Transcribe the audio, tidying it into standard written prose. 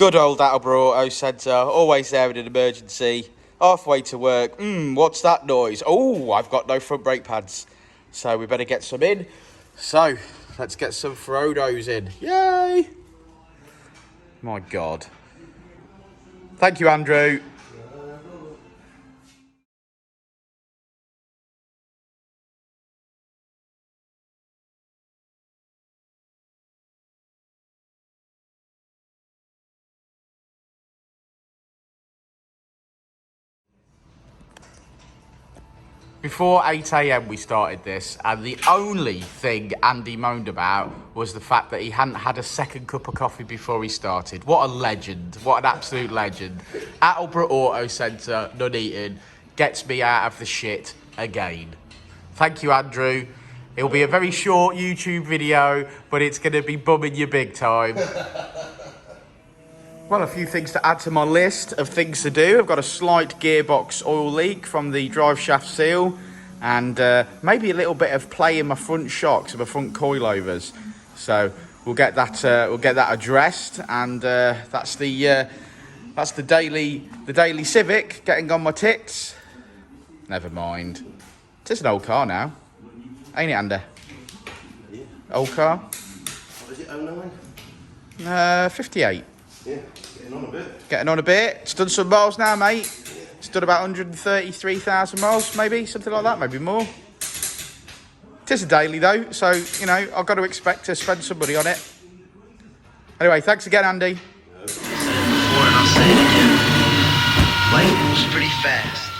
Good old Attleborough Auto Centre, always there in an emergency. Halfway to work, what's that noise? Oh, I've got no front brake pads. So we better get some in. So, let's get some Frodos in. Yay! My God. Thank you, Andrew. Before 8 AM we started this, and the only thing Andy moaned about was the fact that he hadn't had a second cup of coffee before he started. What a legend. What an absolute legend. Attleborough Auto Centre, Nuneaton, gets me out of the shit again. Thank you, Andrew. It'll be a very short YouTube video, but it's going to be bumming you big time. Well, a few things to add to my list of things to do. I've got a slight gearbox oil leak from the drive shaft seal, and maybe a little bit of play in my front shocks of my front coilovers. So we'll get that addressed, and that's the daily Civic getting on my tits. Never mind. It's just an old car now, ain't it, Andy? Yeah. Old car. What is it, 09? 58. Yeah, getting on a bit. Getting on a bit. It's done some miles now, mate. It's done about 133,000 miles, maybe, something like that, maybe more. It is a daily, though, so, you know, I've got to expect to spend some money on it. Anyway, thanks again, Andy. I said it before and I'll say it again. Life moves pretty fast.